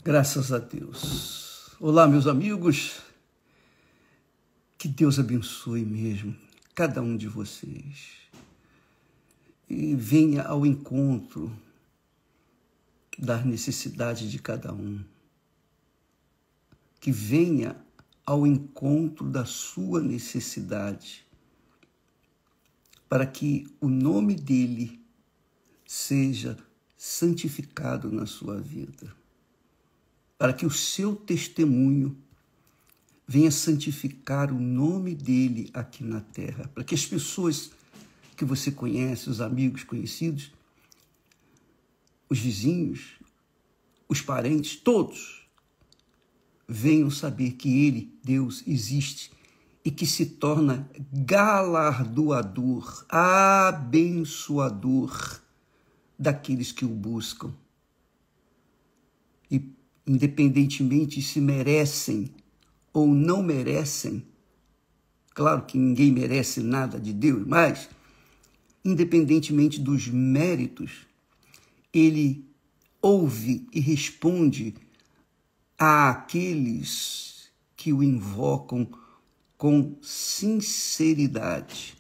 Graças a Deus. Olá, meus amigos. Que Deus abençoe mesmo cada um de vocês e venha ao encontro das necessidades de cada um. Que venha ao encontro da sua necessidade, para que o nome dele seja santificado na sua vida, para que o seu testemunho venha santificar o nome dele aqui na terra, para que as pessoas que você conhece, os amigos conhecidos, os vizinhos, os parentes, todos venham saber que ele, Deus, existe e que se torna galardoador, abençoador daqueles que o buscam. E independentemente se merecem ou não merecem, claro que ninguém merece nada de Deus, mas independentemente dos méritos, ele ouve e responde àqueles que o invocam com sinceridade.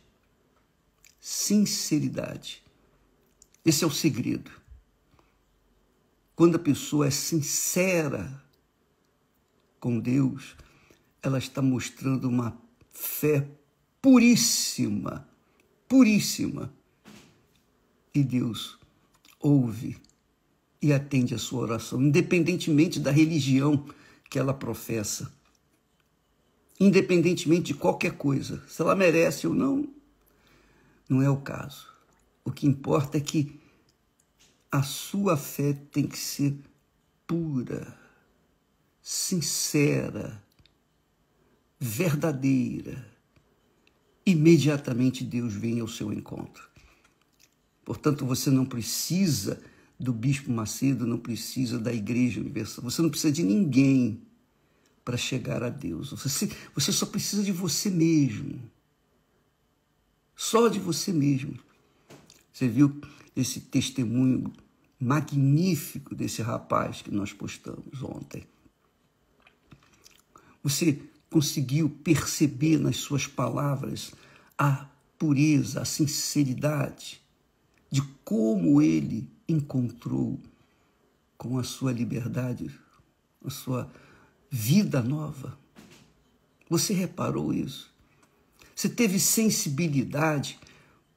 Sinceridade. Esse é o segredo. Quando a pessoa é sincera com Deus, ela está mostrando uma fé puríssima, puríssima. E Deus ouve e atende a sua oração, independentemente da religião que ela professa, independentemente de qualquer coisa, se ela merece ou não, não é o caso. O que importa é que a sua fé tem que ser pura, sincera, verdadeira. Imediatamente Deus vem ao seu encontro. Portanto, você não precisa do Bispo Macedo, não precisa da Igreja Universal, você não precisa de ninguém para chegar a Deus. Você só precisa de você mesmo. Só de você mesmo. Você viu esse testemunho magnífico desse rapaz que nós postamos ontem? Você conseguiu perceber nas suas palavras a pureza, a sinceridade de como ele encontrou com a sua liberdade, a sua vida nova? Você reparou isso? Você teve sensibilidade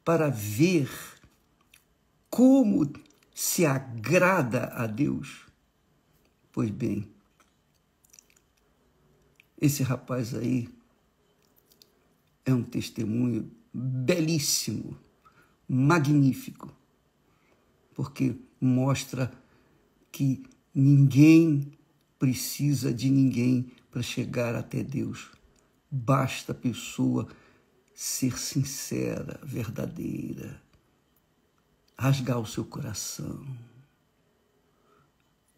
para ver como se agrada a Deus? Pois bem, esse rapaz aí é um testemunho belíssimo, magnífico, porque mostra que ninguém precisa de ninguém para chegar até Deus. Basta a pessoa ser sincera, verdadeira, rasgar o seu coração.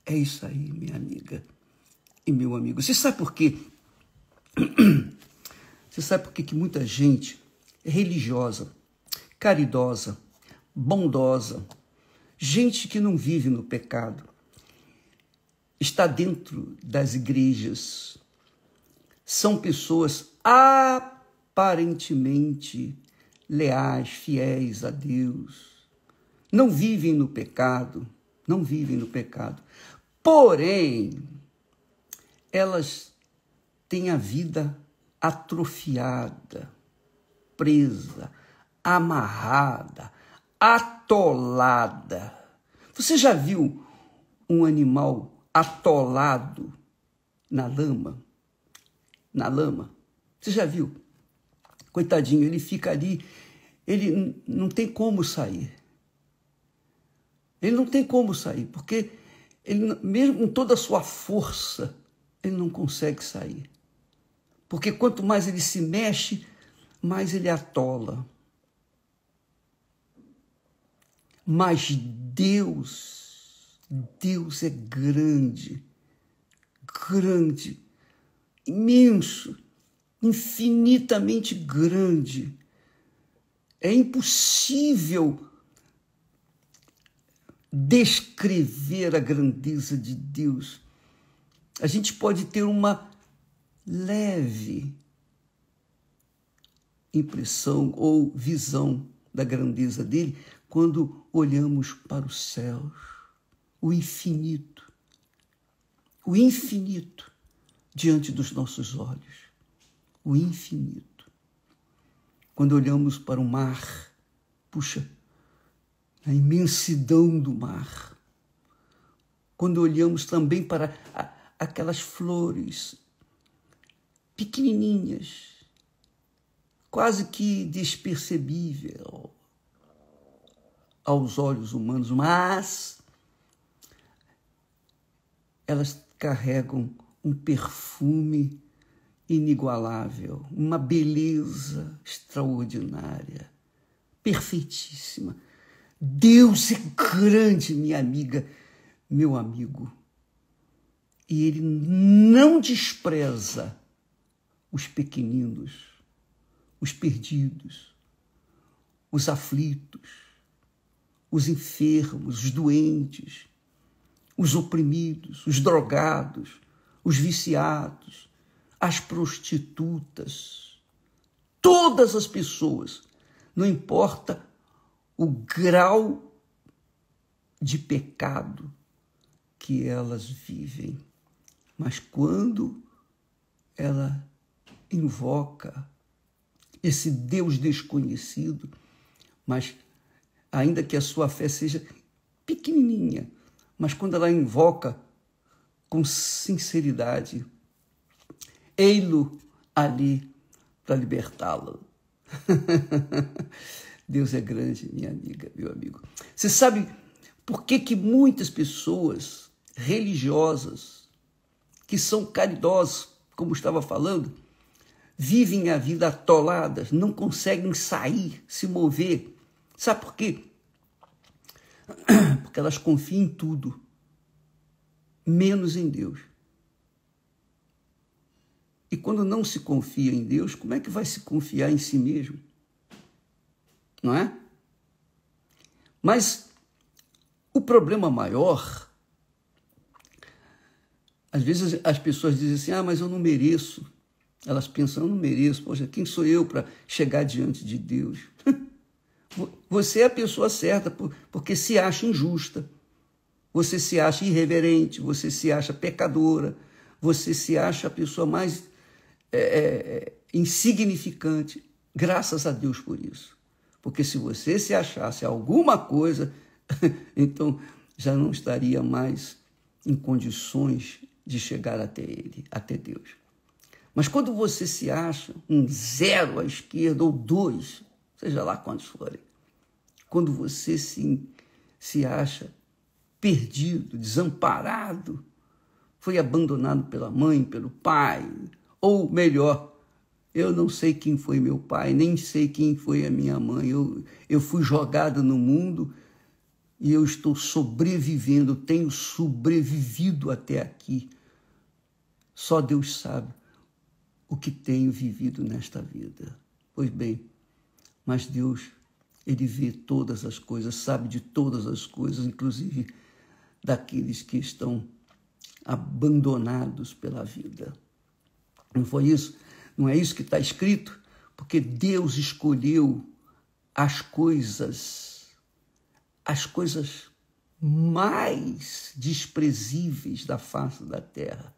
É isso aí, minha amiga e meu amigo. Você sabe por quê? Você sabe por quê que muita gente é religiosa, caridosa, bondosa, gente que não vive no pecado, está dentro das igrejas, são pessoas aparentemente leais, fiéis a Deus, não vivem no pecado, porém, elas têm a vida atrofiada, presa, amarrada, atolada. Você já viu um animal atolado na lama? Você já viu? Coitadinho, ele fica ali, ele não tem como sair. Ele não tem como sair, porque ele, mesmo com toda a sua força, ele não consegue sair. Porque quanto mais ele se mexe, mais ele atola. Mas Deus é grande, imenso, infinitamente grande. É impossível descrever a grandeza de Deus. A gente pode ter uma leve impressão ou visão da grandeza dele quando olhamos para os céus, o infinito diante dos nossos olhos, o infinito. Quando olhamos para o mar, puxa, a imensidão do mar. Quando olhamos também para aquelas flores pequenininhas, quase que despercebível aos olhos humanos, mas elas carregam um perfume inigualável, uma beleza extraordinária, perfeitíssima. Deus é grande, minha amiga, meu amigo, e Ele não despreza os pequeninos, os perdidos, os aflitos, os enfermos, os doentes, os oprimidos, os drogados, os viciados, as prostitutas, todas as pessoas, não importa o grau de pecado que elas vivem, mas quando ela invoca esse Deus desconhecido, mas ainda que a sua fé seja pequenininha, mas quando ela invoca com sinceridade, ei-lo ali para libertá-lo. Deus é grande, minha amiga, meu amigo. Você sabe por que muitas pessoas religiosas, que são caridosas, como estava falando, vivem a vida atoladas, não conseguem sair, se mover? Sabe por quê? Porque elas confiam em tudo, menos em Deus. E quando não se confia em Deus, como é que vai se confiar em si mesmo? Não é? Mas o problema maior, às vezes as pessoas dizem assim, mas eu não mereço. Elas pensam, eu não mereço. Poxa, quem sou eu para chegar diante de Deus? Você é a pessoa certa porque se acha injusta. Você se acha irreverente, você se acha pecadora, você se acha a pessoa mais insignificante. Graças a Deus por isso. Porque se você se achasse alguma coisa, então já não estaria mais em condições de chegar até Ele, até Deus. Mas quando você se acha um 0 à esquerda ou 2, seja lá quantos forem, quando você se acha perdido, desamparado, foi abandonado pela mãe, pelo pai, ou melhor, eu não sei quem foi meu pai, nem sei quem foi a minha mãe, eu fui jogado no mundo e eu estou sobrevivendo, tenho sobrevivido até aqui. Só Deus sabe o que tenho vivido nesta vida. Pois bem, mas Deus, Ele vê todas as coisas, sabe de todas as coisas, inclusive daqueles que estão abandonados pela vida. Não foi isso? Não é isso que está escrito? Porque Deus escolheu as coisas mais desprezíveis da face da terra.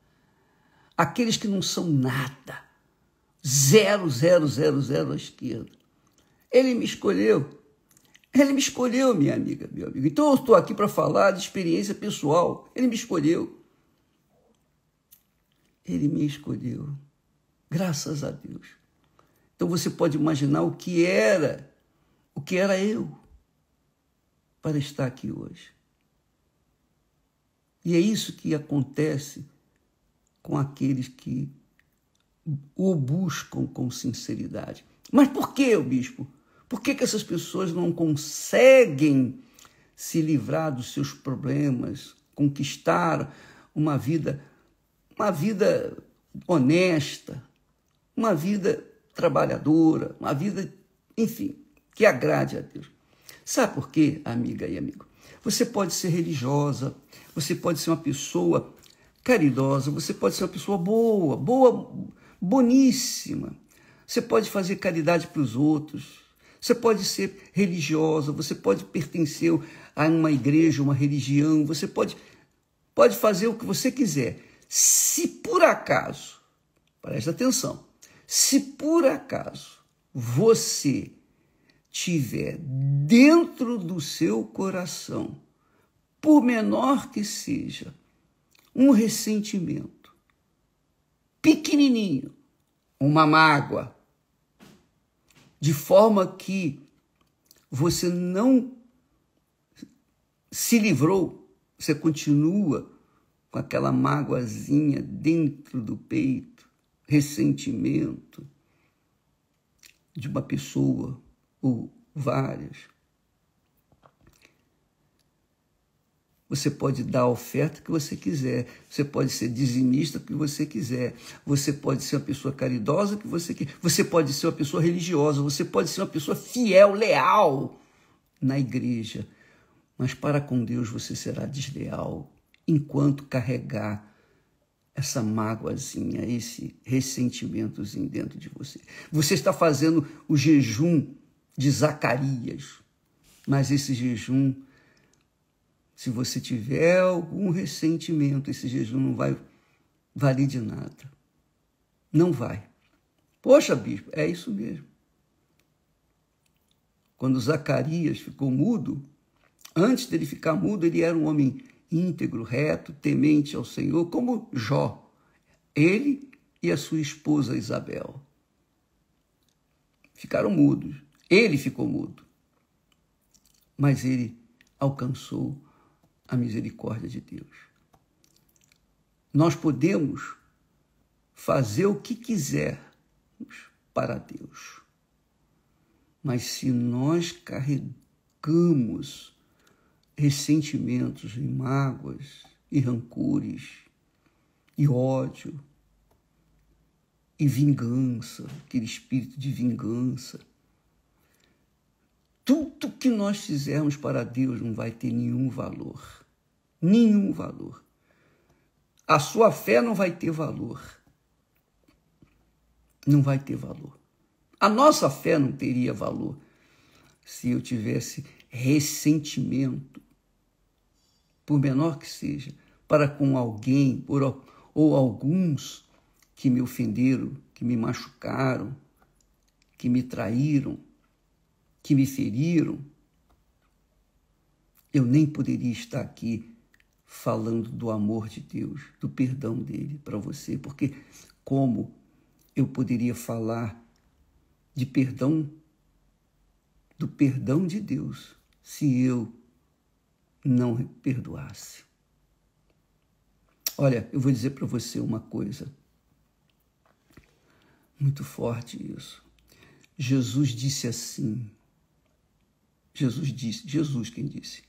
Aqueles que não são nada, 0, 0, 0, 0 à esquerda. Ele me escolheu, minha amiga, meu amigo. Então eu estou aqui para falar de experiência pessoal. Ele me escolheu. Ele me escolheu, graças a Deus. Então você pode imaginar o que era eu para estar aqui hoje. E é isso que acontece com aqueles que o buscam com sinceridade. Mas por que, bispo? Por que essas pessoas não conseguem se livrar dos seus problemas, conquistar uma vida honesta, uma vida trabalhadora, uma vida, enfim, que agrade a Deus? Sabe por quê, amiga e amigo? Você pode ser religiosa, você pode ser uma pessoa caridosa, você pode ser uma pessoa boa, boníssima. Você pode fazer caridade para os outros. Você pode ser religiosa, você pode pertencer a uma igreja, uma religião, você pode fazer o que você quiser. Se por acaso, presta atenção, se por acaso você tiver dentro do seu coração, por menor que seja, um ressentimento pequenininho, uma mágoa, de forma que você não se livrou, você continua com aquela mágoazinha dentro do peito, ressentimento de uma pessoa ou várias. Você pode dar a oferta que você quiser, você pode ser dizimista que você quiser, você pode ser uma pessoa caridosa que você quiser, você pode ser uma pessoa religiosa, você pode ser uma pessoa fiel, leal na igreja, mas para com Deus você será desleal enquanto carregar essa mágoazinha, esse ressentimentozinho dentro de você. Você está fazendo o jejum de Zacarias, mas esse jejum, se você tiver algum ressentimento, esse jejum não vai valer de nada. Não vai. Poxa, bispo, é isso mesmo. Quando Zacarias ficou mudo, antes dele ficar mudo, ele era um homem íntegro, reto, temente ao Senhor, como Jó. Ele e a sua esposa Isabel ficaram mudos. Ele ficou mudo. Mas ele alcançou a misericórdia de Deus. Nós podemos fazer o que quisermos para Deus, mas se nós carregamos ressentimentos e mágoas e rancores e ódio e vingança, aquele espírito de vingança, tudo que nós fizermos para Deus não vai ter nenhum valor. Nenhum valor. A sua fé não vai ter valor. Não vai ter valor. A nossa fé não teria valor se eu tivesse ressentimento, por menor que seja, para com alguém ou alguns que me ofenderam, que me machucaram, que me traíram, que me feriram. Eu nem poderia estar aqui falando do amor de Deus, do perdão dele para você, porque como eu poderia falar de perdão, do perdão de Deus, se eu não perdoasse? Olha, eu vou dizer para você uma coisa, muito forte isso. Jesus disse assim, Jesus quem disse: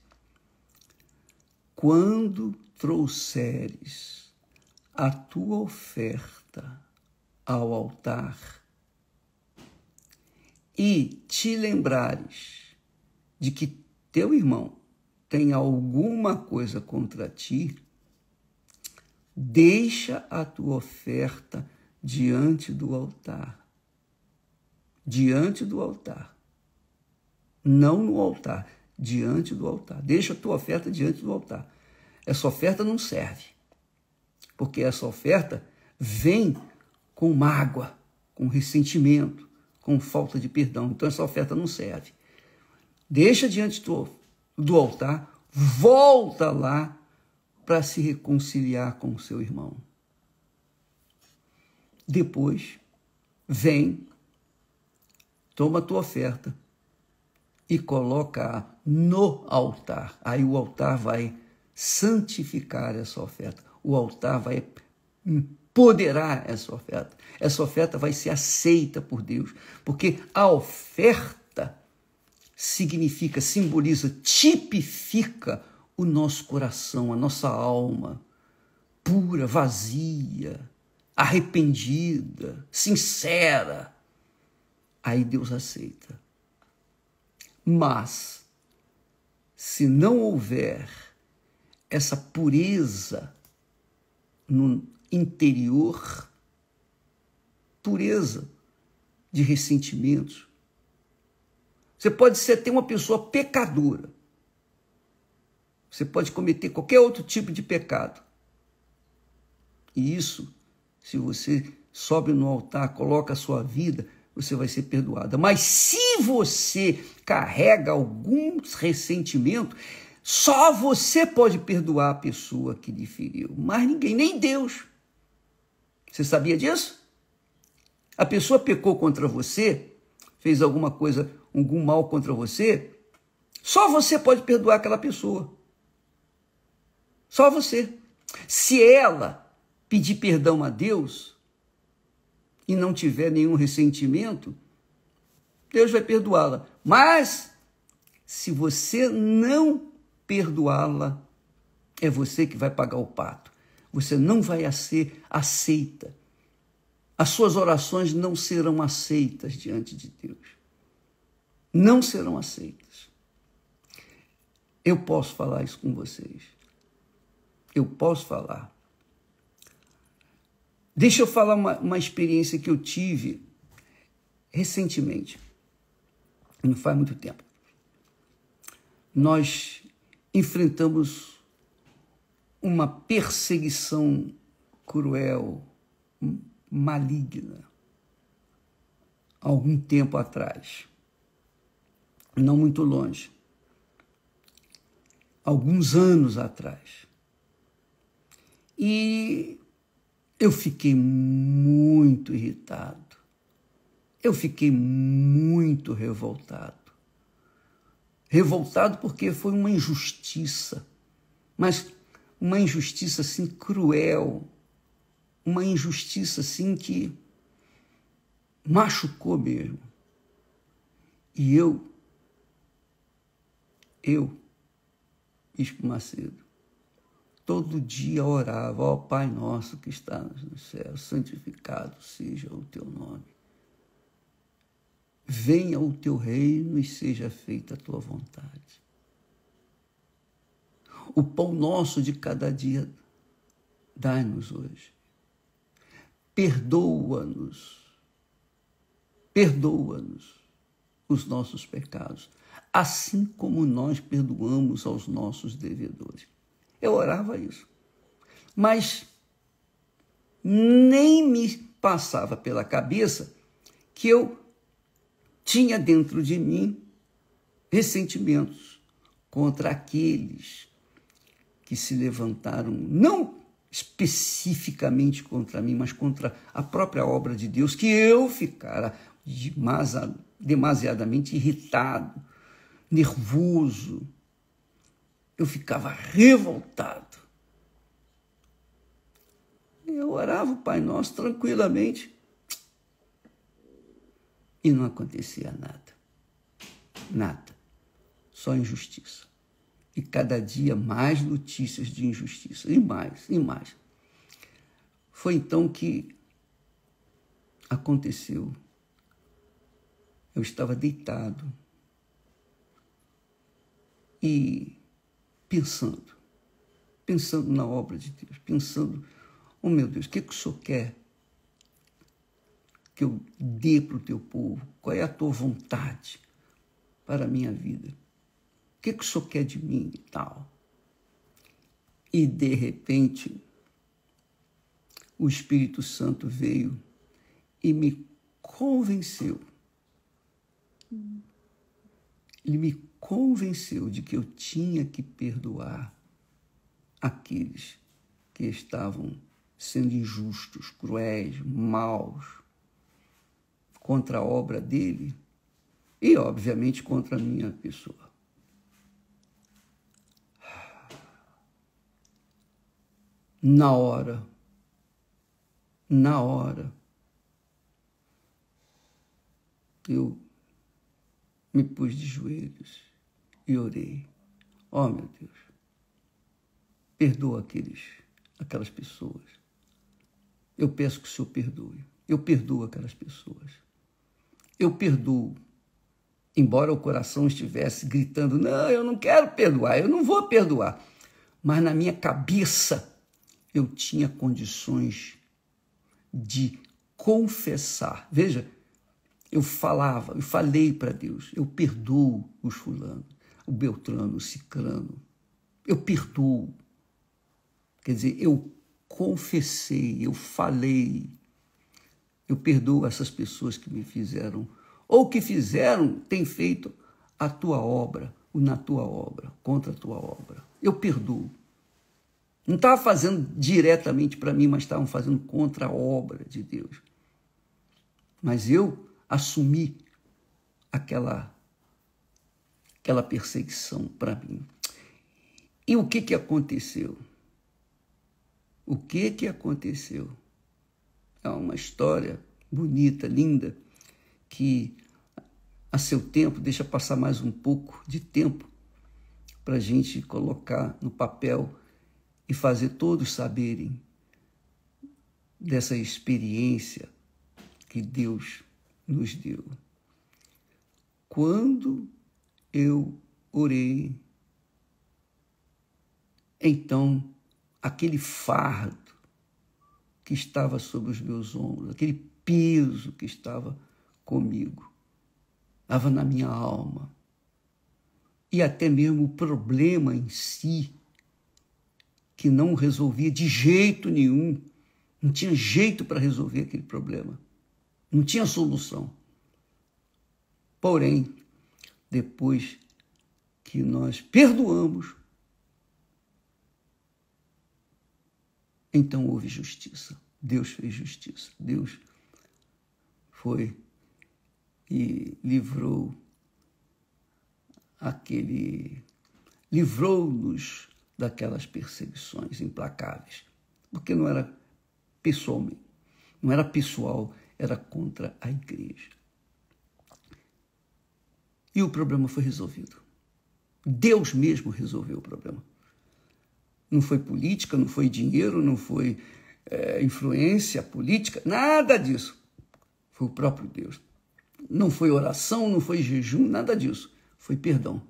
quando trouxeres a tua oferta ao altar e te lembrares de que teu irmão tem alguma coisa contra ti, deixa a tua oferta diante do altar. Diante do altar. Não no altar, diante do altar. Deixa a tua oferta diante do altar. Essa oferta não serve, porque essa oferta vem com mágoa, com ressentimento, com falta de perdão. Então essa oferta não serve. Deixa diante do altar, volta lá para se reconciliar com o seu irmão. Depois, vem, toma a tua oferta e coloca-a no altar. Aí o altar vai santificar essa oferta. O altar vai empoderar essa oferta. Essa oferta vai ser aceita por Deus, porque a oferta significa, simboliza, tipifica o nosso coração, a nossa alma, pura, vazia, arrependida, sincera. Aí Deus aceita. Mas, se não houver essa pureza no interior pureza de ressentimentos. Você pode ser até uma pessoa pecadora. Você pode cometer qualquer outro tipo de pecado. E isso, se você sobe no altar, coloca a sua vida, você vai ser perdoada. Mas se você carrega alguns ressentimentos, só você pode perdoar a pessoa que lhe feriu. Mas ninguém, nem Deus. Você sabia disso? A pessoa pecou contra você, fez alguma coisa, algum mal contra você, só você pode perdoar aquela pessoa. Só você. Se ela pedir perdão a Deus e não tiver nenhum ressentimento, Deus vai perdoá-la. Mas, se você não perdoá-la, é você que vai pagar o pato. Você não vai ser aceita. As suas orações não serão aceitas diante de Deus. Não serão aceitas. Eu posso falar isso com vocês. Eu posso falar. Deixa eu falar uma experiência que eu tive recentemente. Não faz muito tempo. Nós enfrentamos uma perseguição cruel, maligna, algum tempo atrás. Não muito longe. Alguns anos atrás. E eu fiquei muito irritado. Eu fiquei muito revoltado. Revoltado porque foi uma injustiça, mas uma injustiça assim cruel, uma injustiça assim que machucou mesmo. E eu, Bispo Macedo, todo dia orava: ó Pai nosso que estás no céu, santificado seja o teu nome. Venha o teu reino e seja feita a tua vontade. O pão nosso de cada dia dai-nos hoje. Perdoa-nos os nossos pecados, assim como nós perdoamos aos nossos devedores. Eu orava isso, mas nem me passava pela cabeça que eu tinha dentro de mim ressentimentos contra aqueles que se levantaram, não especificamente contra mim, mas contra a própria obra de Deus, que eu ficara demasiadamente irritado, nervoso. Eu ficava revoltado. Eu orava o Pai Nosso tranquilamente e não acontecia nada. Nada. Só injustiça. E cada dia mais notícias de injustiça. E mais, e mais. Foi então que aconteceu. Eu estava deitado e pensando na obra de Deus, pensando: oh meu Deus, o que o Senhor quer que eu dê para o teu povo? Qual é a tua vontade para a minha vida? O que o Senhor quer de mim e tal? E de repente, o Espírito Santo veio e me convenceu. Ele me convenceu de que eu tinha que perdoar aqueles que estavam sendo injustos, cruéis, maus, contra a obra dele e, obviamente, contra a minha pessoa. Na hora, eu me pus de joelhos e orei. Oh, meu Deus, perdoa aquelas pessoas. Eu peço que o Senhor perdoe. Eu perdoo aquelas pessoas. Eu perdoo. Embora o coração estivesse gritando: não, eu não quero perdoar, eu não vou perdoar. Mas na minha cabeça, eu tinha condições de confessar. Veja, eu falei para Deus, eu perdoo os fulanos, o Beltrano, o Cicrano, eu perdoo. Quer dizer, eu confessei, eu falei, eu perdoo essas pessoas que me fizeram, ou que fizeram, têm feito a tua obra, na tua obra, contra a tua obra. Eu perdoo. Não estava fazendo diretamente para mim, mas estavam fazendo contra a obra de Deus. Mas eu assumi aquela perseguição para mim. E o que aconteceu? O que aconteceu? É uma história bonita, linda, que a seu tempo, deixa passar mais um pouco de tempo para a gente colocar no papel e fazer todos saberem dessa experiência que Deus nos deu. Quando eu orei, então aquele fardo que estava sobre os meus ombros, aquele peso que estava comigo, estava na minha alma, e até mesmo o problema em si, que não resolvia de jeito nenhum, não tinha jeito para resolver aquele problema, não tinha solução. Porém, depois que nós perdoamos, então houve justiça. Deus fez justiça. Deus foi e livrou-nos daquelas perseguições implacáveis, porque não era pessoalmente, não era pessoal, era contra a igreja. E o problema foi resolvido. Deus mesmo resolveu o problema. Não foi política, não foi dinheiro, não foi influência política, nada disso. Foi o próprio Deus. Não foi oração, não foi jejum, nada disso. Foi perdão.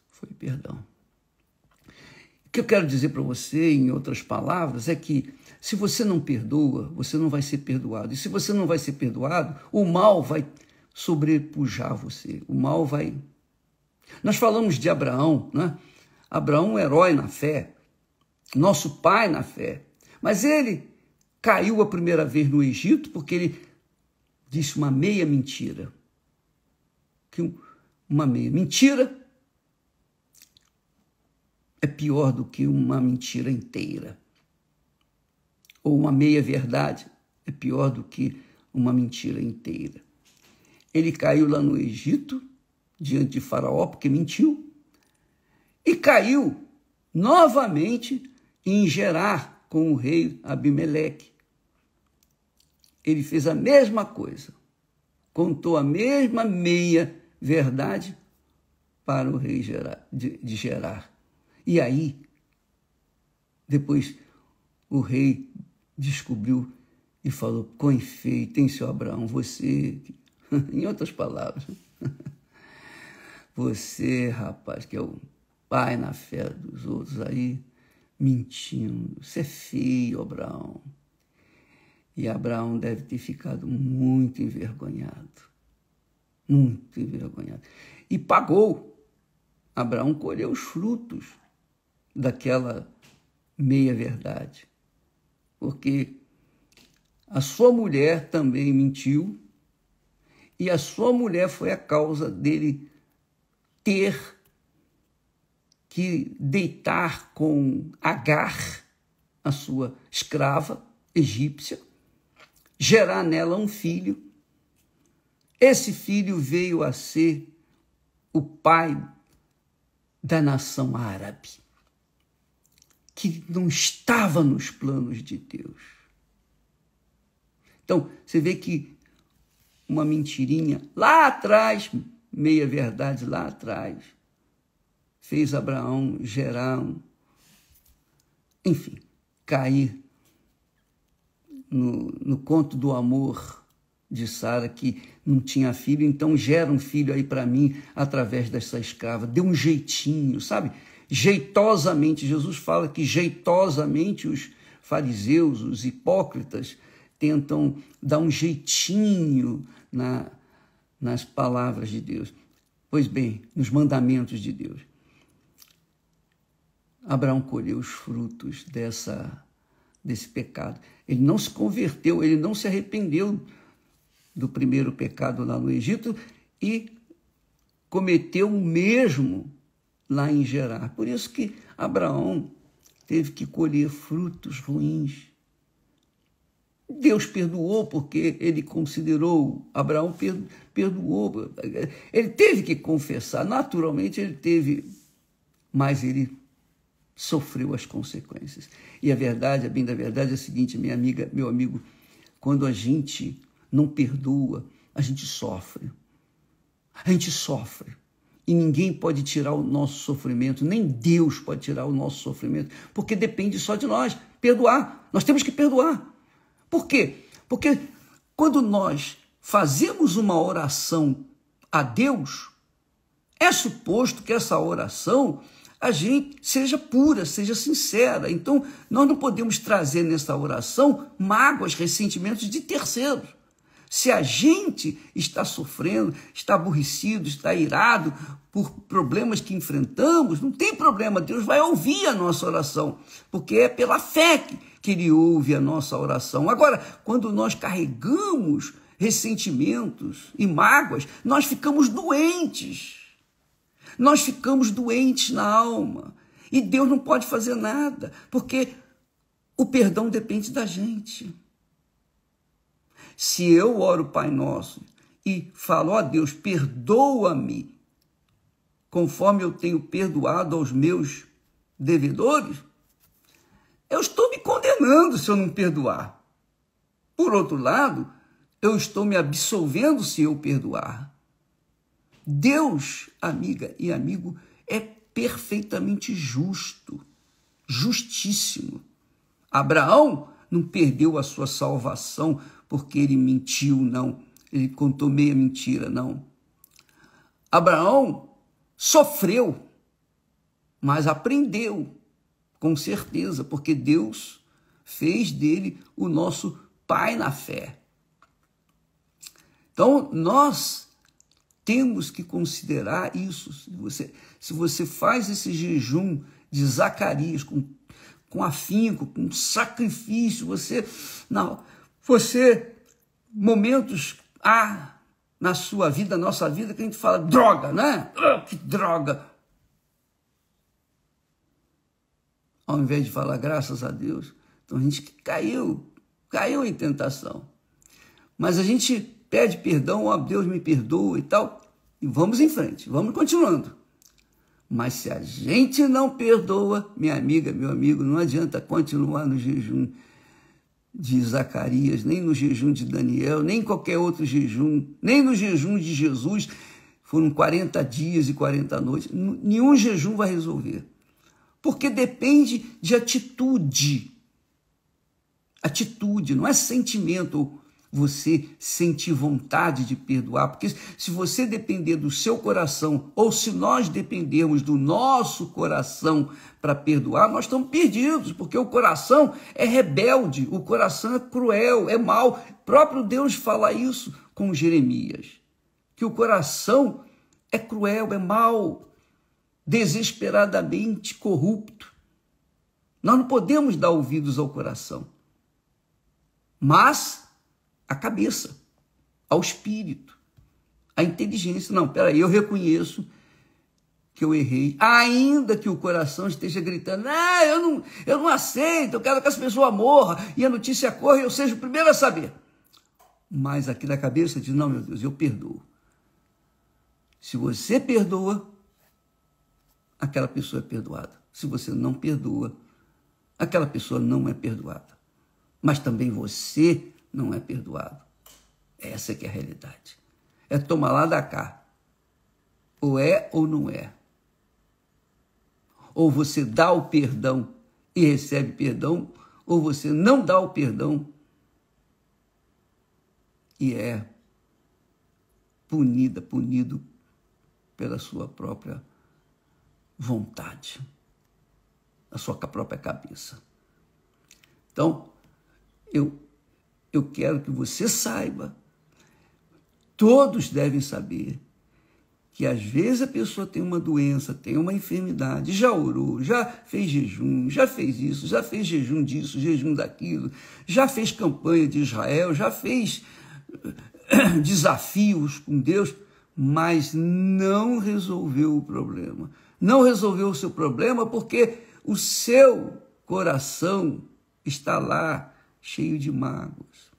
Foi perdão. O que eu quero dizer para você, em outras palavras, é que se você não perdoa, você não vai ser perdoado. E se você não vai ser perdoado, o mal vai sobrepujar você. O mal vai... Nós falamos de Abraão, né? Abraão é um herói na fé, nosso pai na fé. Mas ele caiu a primeira vez no Egito porque ele disse uma meia mentira. Uma meia mentira é pior do que uma mentira inteira. Ou uma meia verdade é pior do que uma mentira inteira. Ele caiu lá no Egito, diante de Faraó, porque mentiu, e caiu novamente em Gerar com o rei Abimeleque. Ele fez a mesma coisa, contou a mesma meia verdade para o rei de Gerar. E aí, depois o rei descobriu e falou: com efeito, hein, seu Abraão, você, em outras palavras, você, rapaz, que é o pai na fé dos outros aí, mentindo, você é feio, Abraão. E Abraão deve ter ficado muito envergonhado. Muito envergonhado. E pagou. Abraão colheu os frutos daquela meia-verdade. Porque a sua mulher também mentiu, e a sua mulher foi a causa dele ter que deitar com Agar, a sua escrava egípcia, gerar nela um filho. Esse filho veio a ser o pai da nação árabe, que não estava nos planos de Deus. Então, você vê que uma mentirinha lá atrás, meia verdade lá atrás, fez Abraão gerar enfim, cair no conto do amor de Sara, que não tinha filho, então gera um filho aí para mim através dessa escrava. Deu um jeitinho, sabe? jeitosamente. Jesus fala que jeitosamente os fariseus, os hipócritas, tentam dar um jeitinho nas palavras de Deus. Pois bem, nos mandamentos de Deus. Abraão colheu os frutos desse pecado. Ele não se converteu, ele não se arrependeu do primeiro pecado lá no Egito e cometeu o mesmo lá em Gerar. Por isso que Abraão teve que colher frutos ruins. Deus perdoou porque ele considerou, Abraão perdoou. Ele teve que confessar, naturalmente ele teve, mas ele sofreu as consequências. E a verdade, a bem da verdade é a seguinte, minha amiga, meu amigo, quando a gente não perdoa, a gente sofre. A gente sofre. E ninguém pode tirar o nosso sofrimento, nem Deus pode tirar o nosso sofrimento, porque depende só de nós. Perdoar. Nós temos que perdoar. Por quê? Porque quando nós fazemos uma oração a Deus, é suposto que essa oração a gente seja pura, seja sincera. Então, nós não podemos trazer nessa oração mágoas, ressentimentos de terceiros. Se a gente está sofrendo, está aborrecido, está irado por problemas que enfrentamos, não tem problema, Deus vai ouvir a nossa oração, porque é pela fé que Ele ouve a nossa oração. Agora, quando nós carregamos ressentimentos e mágoas, nós ficamos doentes. Nós ficamos doentes na alma. E Deus não pode fazer nada, porque o perdão depende da gente. Se eu oro Pai Nosso e falo, ó Deus, perdoa-me, conforme eu tenho perdoado aos meus devedores, eu estou me condenando se eu não perdoar. Por outro lado, eu estou me absolvendo se eu perdoar. Deus, amiga e amigo, é perfeitamente justo, justíssimo. Abraão não perdeu a sua salvação porque ele mentiu, não. Ele contou meia mentira, não. Abraão sofreu, mas aprendeu, com certeza, porque Deus fez dele o nosso pai na fé. Então, nós temos que considerar isso. Se você faz esse jejum de Zacarias com afinco, com sacrifício, momentos na sua vida, na nossa vida, que a gente fala, droga, né? Que droga! Ao invés de falar graças a Deus, então a gente caiu em tentação. Mas a gente pede perdão, ó Deus me perdoa e tal, e vamos em frente, vamos continuando. Mas se a gente não perdoa, minha amiga, meu amigo, não adianta continuar no jejum de Zacarias, nem no jejum de Daniel, nem qualquer outro jejum, nem no jejum de Jesus, foram 40 dias e 40 noites, nenhum jejum vai resolver, porque depende de atitude, não é sentimento, você sentir vontade de perdoar, porque se você depender do seu coração, ou se nós dependermos do nosso coração para perdoar, nós estamos perdidos, porque o coração é rebelde, o coração é cruel, é mau. O próprio Deus fala isso com Jeremias, que o coração é cruel, é mau, desesperadamente corrupto. Nós não podemos dar ouvidos ao coração, mas a cabeça, ao espírito, à inteligência. Não, peraí, eu reconheço que eu errei, ainda que o coração esteja gritando, eu não aceito, eu quero que as pessoas morram, e a notícia corra e eu seja o primeiro a saber. Mas aqui na cabeça diz, não, meu Deus, eu perdoo. Se você perdoa, aquela pessoa é perdoada. Se você não perdoa, aquela pessoa não é perdoada. Mas também você não é perdoado. Essa que é a realidade. É tomar lá da cá. Ou é ou não é. Ou você dá o perdão e recebe perdão, ou você não dá o perdão e é punido pela sua própria vontade. a sua própria cabeça. Então, eu quero que você saiba, todos devem saber, que às vezes a pessoa tem uma doença, tem uma enfermidade, já orou, já fez jejum, já fez isso, já fez jejum disso, jejum daquilo, já fez campanha de Israel, já fez desafios com Deus, mas não resolveu o problema. Não resolveu o seu problema porque o seu coração está lá cheio de mágoas.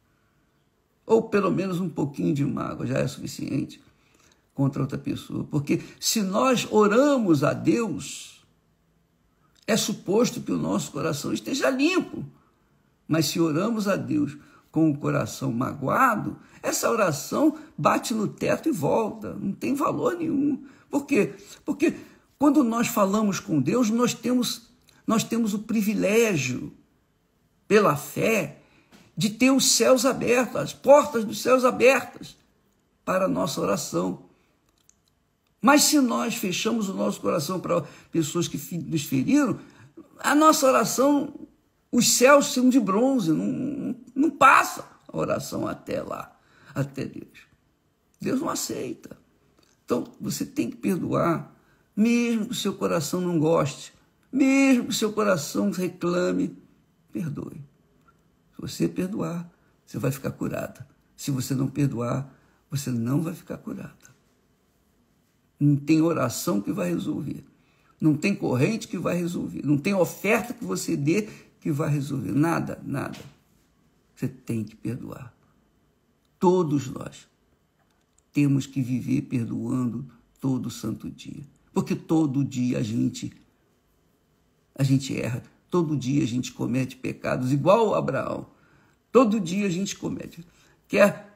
Ou pelo menos um pouquinho de mágoa já é suficiente contra outra pessoa. Porque se nós oramos a Deus, é suposto que o nosso coração esteja limpo. Mas se oramos a Deus com o coração magoado, essa oração bate no teto e volta. Não tem valor nenhum. Por quê? Porque quando nós falamos com Deus, nós temos o privilégio, pela fé, de ter os céus abertos, as portas dos céus abertas para a nossa oração. Mas se nós fechamos o nosso coração para pessoas que nos feriram, a nossa oração, os céus são de bronze, não passa a oração até lá, até Deus. Deus não aceita. Então, você tem que perdoar, mesmo que o seu coração não goste, mesmo que o seu coração reclame, perdoe. Se você perdoar, você vai ficar curada. Se você não perdoar, você não vai ficar curada. Não tem oração que vai resolver. Não tem corrente que vai resolver. Não tem oferta que você dê que vai resolver. Nada, nada. Você tem que perdoar. Todos nós temos que viver perdoando todo santo dia. Porque todo dia a gente erra. Todo dia a gente comete pecados, igual Abraão. Todo dia a gente comete. Quer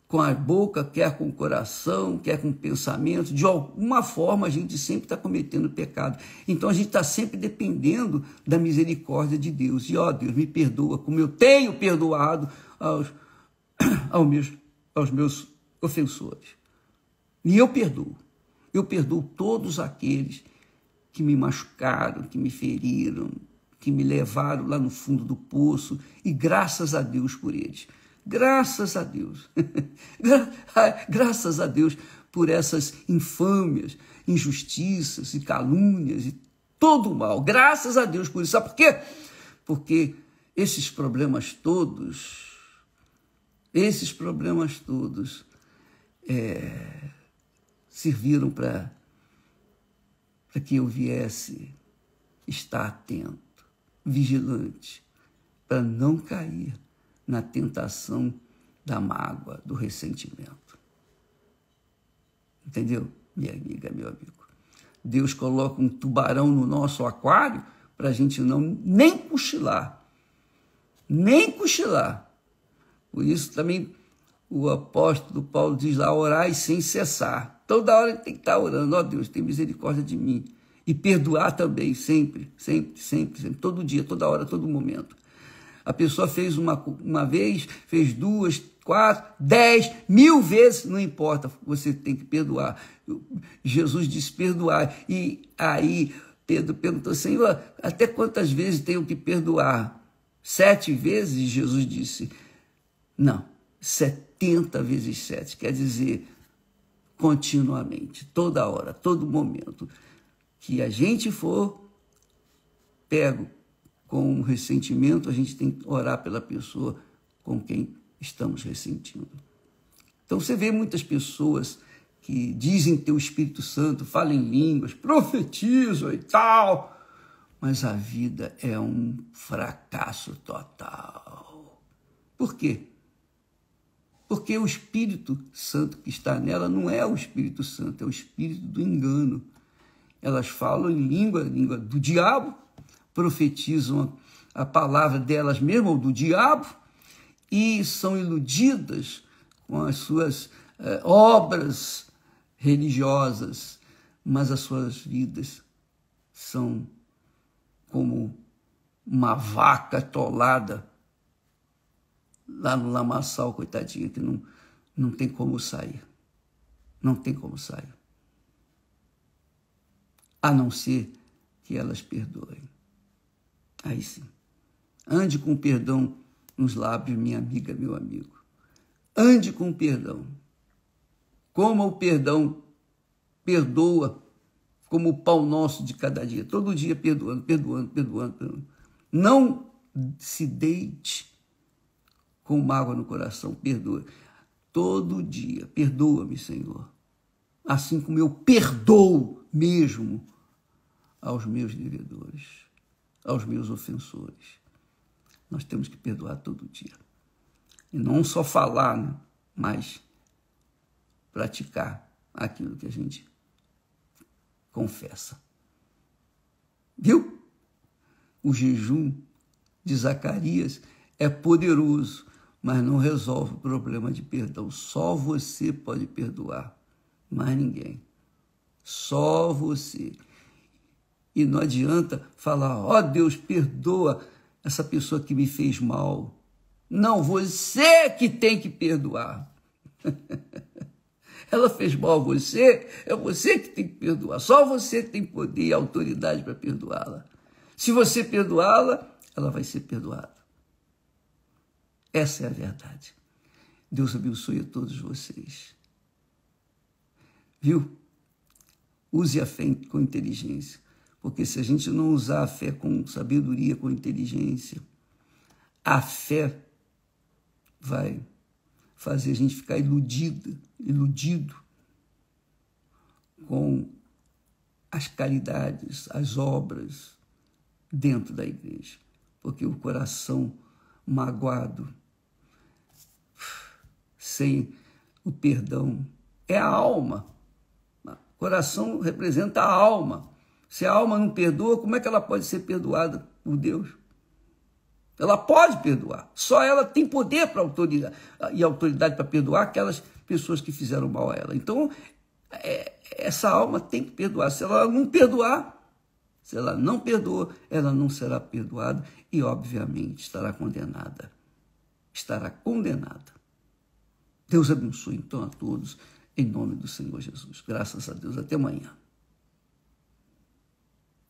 com a boca, quer com o coração, quer com o pensamento. De alguma forma a gente sempre está cometendo pecado. Então a gente está sempre dependendo da misericórdia de Deus. E, ó Deus, me perdoa como eu tenho perdoado aos meus ofensores. E eu perdoo. Eu perdoo todos aqueles que me machucaram, que me feriram, que me levaram lá no fundo do poço, e graças a Deus por eles. Graças a Deus. Graças a Deus por essas infâmias, injustiças e calúnias e todo o mal. Graças a Deus por isso. Sabe por quê? Porque esses problemas todos serviram para que eu viesse estar atento, vigilante, para não cair na tentação da mágoa, do ressentimento. Entendeu, minha amiga, meu amigo? Deus coloca um tubarão no nosso aquário para a gente nem cochilar. Nem cochilar. Por isso também o apóstolo Paulo diz lá, orai sem cessar. Toda hora ele tem que estar orando. Ó Deus, tem misericórdia de mim. E perdoar também, sempre, todo dia, toda hora, todo momento. A pessoa fez uma vez, fez 2, 4, 10, 1000 vezes, não importa, você tem que perdoar. Jesus disse perdoar. E aí Pedro perguntou, Senhor, até quantas vezes tenho que perdoar? 7 vezes? Jesus disse, não, 70 vezes 7, quer dizer, continuamente, toda hora, todo momento, que a gente for pego com um ressentimento, a gente tem que orar pela pessoa com quem estamos ressentindo. Então você vê muitas pessoas que dizem ter o Espírito Santo, falam em línguas, profetizam e tal, mas a vida é um fracasso total. Por quê? Porque o Espírito Santo que está nela não é o Espírito Santo, é o espírito do engano. Elas falam em língua do diabo, profetizam a palavra delas mesmas, ou do diabo, e são iludidas com as suas obras religiosas, mas as suas vidas são como uma vaca atolada lá no lamaçal, coitadinha, que não tem como sair. Não tem como sair. A não ser que elas perdoem. Aí sim. Ande com perdão nos lábios, minha amiga, meu amigo. Ande com perdão. Coma o perdão, perdoa, como o pão nosso de cada dia. Todo dia perdoando, perdoando, perdoando, perdoando. Não se deite com mágoa no coração, perdoa. Todo dia, perdoa-me, Senhor. Assim como eu perdoo mesmo aos meus devedores, aos meus ofensores. Nós temos que perdoar todo dia. E não só falar, né? Mas praticar aquilo que a gente confessa. Viu? O jejum de Zacarias é poderoso, mas não resolve o problema de perdão. Só você pode perdoar, mais ninguém. Só você. E não adianta falar, ó Deus, perdoa essa pessoa que me fez mal. Não, você que tem que perdoar. Ela fez mal a você, é você que tem que perdoar. Só você tem poder e autoridade para perdoá-la. Se você perdoá-la, ela vai ser perdoada. Essa é a verdade. Deus abençoe a todos vocês. Viu? Use a fé com inteligência. Porque se a gente não usar a fé com sabedoria, com inteligência, a fé vai fazer a gente ficar iludido com as caridades, as obras dentro da igreja. Porque o coração magoado, sem o perdão, é a alma. O coração representa a alma. Se a alma não perdoa, como é que ela pode ser perdoada por Deus? Ela pode perdoar. Só ela tem poder para autoridade para perdoar aquelas pessoas que fizeram mal a ela. Então, essa alma tem que perdoar. Se ela não perdoar, se ela não perdoa, ela não será perdoada e, obviamente, estará condenada. Estará condenada. Deus abençoe, então, a todos, em nome do Senhor Jesus. Graças a Deus. Até amanhã.